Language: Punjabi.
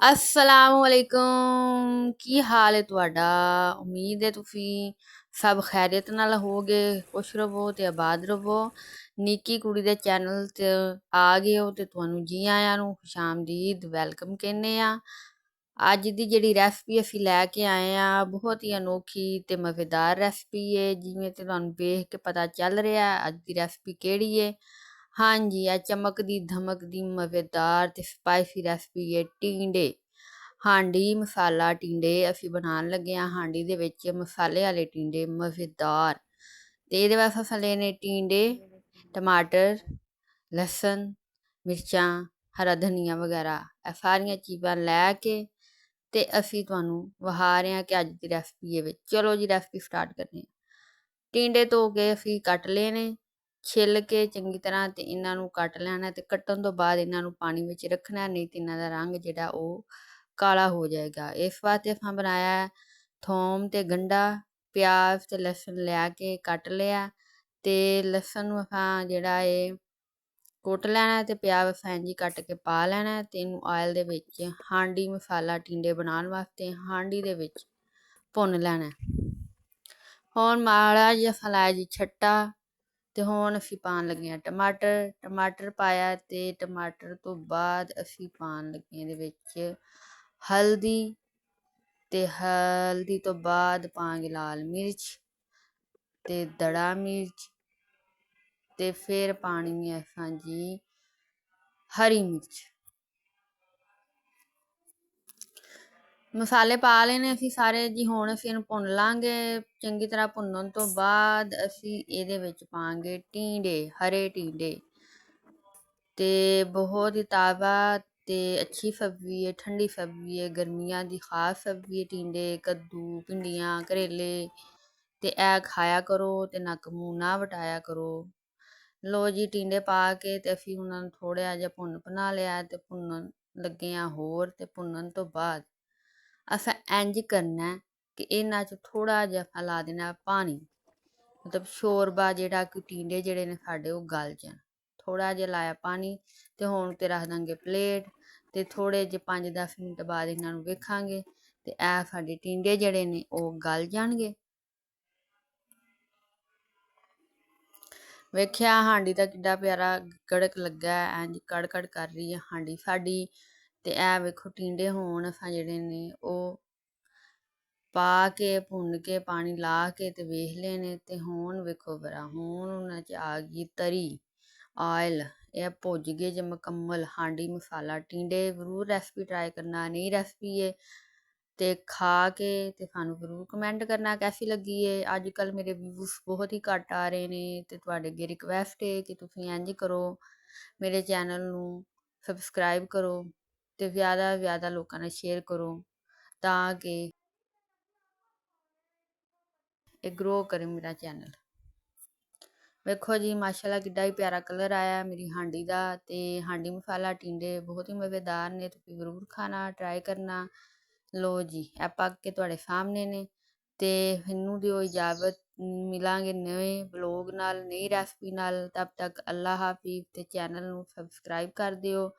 ਅਸਲਾਮੁਅਲੈਕੁਮ। ਕੀ ਹਾਲ ਹੈ ਤੁਹਾਡਾ? ਉਮੀਦ ਹੈ ਤੁਸੀਂ ਸਭ ਖੈਰੀਅਤ ਨਾਲ ਹੋਗੇ, ਖੁਸ਼ ਰਵੋ ਤੇ ਆਬਾਦ ਰਵੋ। ਨਿੱਕੀ ਕੁੜੀ ਦੇ ਚੈਨਲ ਤੇ ਆ ਗਏ ਹੋ ਤੇ ਤੁਹਾਨੂੰ ਜੀ ਆਇਆਂ ਨੂੰ ਖੁਸ਼ਾਮਦੀਦ ਵੈਲਕਮ ਕਹਿੰਦੇ ਆ। ਅੱਜ ਦੀ ਜਿਹੜੀ ਰੈਸਪੀ ਅਸੀਂ ਲੈ ਕੇ ਆਏ ਆ ਬਹੁਤ ਹੀ ਅਨੋਖੀ ਤੇ ਮਜ਼ੇਦਾਰ ਰੈਸਪੀ ਹੈ। ਜਿਵੇਂ ਤੇ ਤੁਹਾਨੂੰ ਵੇਖ ਕੇ ਪਤਾ ਚੱਲ ਰਿਹਾ ਅੱਜ ਦੀ ਰੈਸਪੀ ਕਿਹੜੀ ਹੈ। ਹਾਂਜੀ, ਆ ਚਮਕਦੀ ਧਮਕਦੀ ਮਜ਼ੇਦਾਰ ਤੇ ਸਪਾਈਸੀ ਰੈਸਪੀ ਹੈ ਟੀਂਡੇ। ਹਾਂਡੀ ਮਸਾਲਾ ਟੀਂਡੇ ਅਸੀਂ ਬਣਾਉਣ ਲੱਗੇ ਹਾਂ। ਹਾਂਡੀ ਦੇ ਵਿੱਚ ਮਸਾਲੇ ਵਾਲੇ ਟੀਂਡੇ ਮਜ਼ੇਦਾਰ। ਤੇ ਇਹਦੇ ਵਾਸਤੇ ਫਲੇ ਨੇ ਟੀਂਡੇ, ਟਮਾਟਰ, ਲਸਣ, ਮਿਰਚਾਂ, ਹਰਾ ਧਨੀਆ ਵਗੈਰਾ। ਇਹ ਸਾਰੀਆਂ ਚੀਜ਼ਾਂ ਲੈ ਕੇ ਤੇ ਅਸੀਂ ਤੁਹਾਨੂੰ ਵਿਖਾ ਰਹੇ ਹਾਂ ਕਿ ਅੱਜ ਦੀ ਰੈਸਪੀ ਵਿੱਚ। ਚਲੋ ਜੀ ਰੈਸਪੀ ਸਟਾਰਟ ਕਰਦੇ ਹਾਂ। ਟੀਂਡੇ ਧੋ ਕੇ ਅਸੀਂ ਕੱਟ ਲਏ ਨੇ, ਛਿੱਲ ਕੇ ਚੰਗੀ ਤਰ੍ਹਾਂ ਤੇ ਇਹਨਾਂ ਨੂੰ ਕੱਟ ਲੈਣਾ ਤੇ ਕੱਟਣ ਤੋਂ ਬਾਅਦ ਇਹਨਾਂ ਨੂੰ ਪਾਣੀ ਵਿੱਚ ਰੱਖਣਾ, ਨਹੀਂ ਤੇ ਇਹਨਾਂ ਦਾ ਰੰਗ ਜਿਹੜਾ ਉਹ ਕਾਲਾ ਹੋ ਜਾਏਗਾ। ਇਸ ਵਾਸਤੇ ਆਪਾਂ ਬਣਾਇਆ ਥੋਮ ਤੇ ਗੰਢਾ, ਪਿਆਜ਼ ਤੇ ਲਸਣ ਲਿਆ ਕੇ ਕੱਟ ਲਿਆ ਤੇ ਲਸਣ ਨੂੰ ਆਪਾਂ ਜਿਹੜਾ ਇਹ ਕੁੱਟ ਲੈਣਾ ਤੇ ਪਿਆਜ਼ ਫੈਂਜੀ ਕੱਟ ਕੇ ਪਾ ਲੈਣਾ ਤੇ ਇਹਨੂੰ ਆਇਲ ਦੇ ਵਿੱਚ ਹਾਂਡੀ ਮਸਾਲਾ ਟੀਂਡੇ ਬਣਾਉਣ ਵਾਸਤੇ ਹਾਂਡੀ ਦੇ ਵਿੱਚ ਭੁੰਨ ਲੈਣਾ। ਹੁਣ ਮਾੜਾ ਜਿਹਾ ਫਲਾਇਆ ਜੀ ਛੱਟਾ ਤੇ ਹੁਣ ਅਸੀਂ ਪਾਉਣ ਲੱਗੇ ਹਾਂ ਟਮਾਟਰ ਪਾਇਆ ਤੇ ਟਮਾਟਰ ਤੋਂ ਬਾਅਦ ਅਸੀਂ ਪਾਉਣ ਲੱਗੇ ਇਹਦੇ ਵਿੱਚ ਹਲਦੀ ਤੇ ਹਲਦੀ ਤੋਂ ਬਾਅਦ ਪਾਵਾਂਗੇ ਲਾਲ ਮਿਰਚ ਤੇ ਦੜਾ ਮਿਰਚ ਤੇ ਫਿਰ ਪਾਣੀ ਹੈ ਹਾਂਜੀ ਹਰੀ ਮਿਰਚ। ਮਸਾਲੇ ਪਾ ਲੈਣੇ ਅਸੀਂ ਸਾਰੇ ਜੀ। ਹੁਣ ਅਸੀਂ ਇਹਨੂੰ ਭੁੰਨ ਲਾਂਗੇ। ਚੰਗੀ ਤਰ੍ਹਾਂ ਭੁੰਨਣ ਤੋਂ ਬਾਅਦ ਅਸੀਂ ਇਹਦੇ ਵਿੱਚ ਪਾਵਾਂਗੇ ਟੀਂਡੇ, ਹਰੇ ਟੀਂਡੇ। ਤੇ ਬਹੁਤ ਹੀ ਤਾਜ਼ਾ ਤੇ ਅੱਛੀ ਸਬਜ਼ੀ ਹੈ, ਠੰਡੀ ਸਬਜ਼ੀ ਹੈ, ਗਰਮੀਆਂ ਦੀ ਖਾਸ ਸਬਜ਼ੀ ਹੈ ਟੀਂਡੇ, ਕੱਦੂ, ਭਿੰਡੀਆਂ, ਕਰੇਲੇ। ਤੇ ਇਹ ਖਾਇਆ ਕਰੋ ਤੇ ਨੱਕ ਮੂੰਹ ਨਾ ਵਟਾਇਆ ਕਰੋ। ਲੋ ਜੀ ਟੀਂਡੇ ਪਾ ਕੇ ਤੇ ਅਸੀਂ ਉਹਨਾਂ ਨੂੰ ਥੋੜ੍ਹਾ ਜਿਹਾ ਭੁੰਨ ਬਣਾ ਲਿਆ ਤੇ ਭੁੰਨਣ ਲੱਗੇ ਹਾਂ ਹੋਰ। ਤੇ ਭੁੰਨਣ ਤੋਂ ਬਾਅਦ ਅਸਾਂ ਇੰਝ ਕਰਨਾ ਕਿ ਇਹਨਾਂ 'ਚ ਥੋੜ੍ਹਾ ਜਿਹਾ ਲਾ ਦੇਣਾ ਪਾਣੀ, ਮਤਲਬ ਸ਼ੋਰਬਾ ਜਿਹੜਾ ਕਿ ਟੀਂਡੇ ਜਿਹੜੇ ਨੇ ਸਾਡੇ ਉਹ ਗਲ ਜਾਣ। ਥੋੜ੍ਹਾ ਜਿਹਾ ਲਾਇਆ ਪਾਣੀ ਤੇ ਹੁਣ ਤੇ ਰੱਖ ਦਾਂਗੇ ਪਲੇਟ ਤੇ ਥੋੜ੍ਹੇ ਜਿਹੇ 5-10 ਮਿੰਟ ਬਾਅਦ ਇਹਨਾਂ ਨੂੰ ਵੇਖਾਂਗੇ ਤੇ ਇਹ ਸਾਡੇ ਟੀਂਡੇ ਜਿਹੜੇ ਨੇ ਉਹ ਗਲ ਜਾਣਗੇ। ਵੇਖਿਆ ਹਾਂਡੀ ਦਾ ਕਿੱਡਾ ਪਿਆਰਾ ਗੜਕ ਲੱਗਾ, ਇੰਝ ਕੜ ਕਰ ਰਹੀ ਹੈ ਹਾਂਡੀ ਸਾਡੀ। ਤੇ ਇਹ ਵੇਖੋ ਟੀਂਡੇ ਹੁਣ ਅਸਾਂ ਜਿਹੜੇ ਨੇ ਉਹ ਪਾ ਕੇ ਭੁੰਨ ਕੇ ਪਾਣੀ ਲਾ ਕੇ ਤੇ ਵੇਖ ਲਏ ਨੇ। ਤੇ ਹੁਣ ਵੇਖੋ ਬਰਾ ਹੁਣ ਉਹਨਾਂ 'ਚ ਆ ਗਈ ਤਰੀ, ਆਇਲ। ਇਹ ਭੁੱਜ ਗਏ ਜੇ ਮੁਕੰਮਲ ਹਾਂਡੀ ਮਸਾਲਾ ਟੀਂਡੇ। ਜ਼ਰੂਰ ਰੈਸਪੀ ਟਰਾਈ ਕਰਨਾ, ਨਈ ਰੈਸਪੀ ਹੈ ਤੇ ਖਾ ਕੇ ਤੇ ਸਾਨੂੰ ਜ਼ਰੂਰ ਕਮੈਂਟ ਕਰਨਾ ਕੈਸੀ ਲੱਗੀ ਹੈ। ਅੱਜ ਕੱਲ੍ਹ ਮੇਰੇ ਵਿਊਜ਼ ਬਹੁਤ ਹੀ ਘੱਟ ਆ ਰਹੇ ਨੇ ਤੇ ਤੁਹਾਡੇ ਅੱਗੇ ਰਿਕਵੈਸਟ ਹੈ ਕਿ ਤੁਸੀਂ ਇੰਝ ਕਰੋ, ਮੇਰੇ ਚੈਨਲ ਨੂੰ ਸਬਸਕ੍ਰਾਈਬ ਕਰੋ ਤੇ ਜ਼ਿਆਦਾ ਲੋਕਾਂ ਨਾਲ ਸ਼ੇਅਰ ਕਰੋ ਤਾਂ ਕਿ ਇਹ ਗਰੋ ਕਰੇ ਮੇਰਾ ਚੈਨਲ। ਵੇਖੋ ਜੀ ਮਾਸ਼ਾਅੱਲਾ ਕਿੱਡਾ ਹੀ ਪਿਆਰਾ ਕਲਰ ਆਇਆ ਮੇਰੀ ਹਾਂਡੀ ਦਾ। ਤੇ ਹਾਂਡੀ ਮਸਾਲਾ ਟੀਂਡੇ ਬਹੁਤ ਹੀ ਮਜ਼ੇਦਾਰ ਨੇ, ਤੁਸੀਂ ਜ਼ਰੂਰ ਖਾਣਾ, ਟਰਾਈ ਕਰਨਾ। ਲੋ ਜੀ ਇਹ ਪੱਕ ਕੇ ਤੁਹਾਡੇ ਸਾਹਮਣੇ ਨੇ ਤੇ ਮੈਨੂੰ ਦਿਓ ਇਜਾਜ਼ਤ। ਮਿਲਾਂਗੇ ਨਵੇਂ ਬਲੌਗ ਨਾਲ, ਨਈ ਰੈਸਪੀ ਨਾਲ। ਤਬ ਤੱਕ ਅੱਲਾ ਹਾਫਿਜ਼ ਤੇ ਚੈਨਲ ਨੂੰ ਸਬਸਕ੍ਰਾਈਬ ਕਰ ਦਿਓ।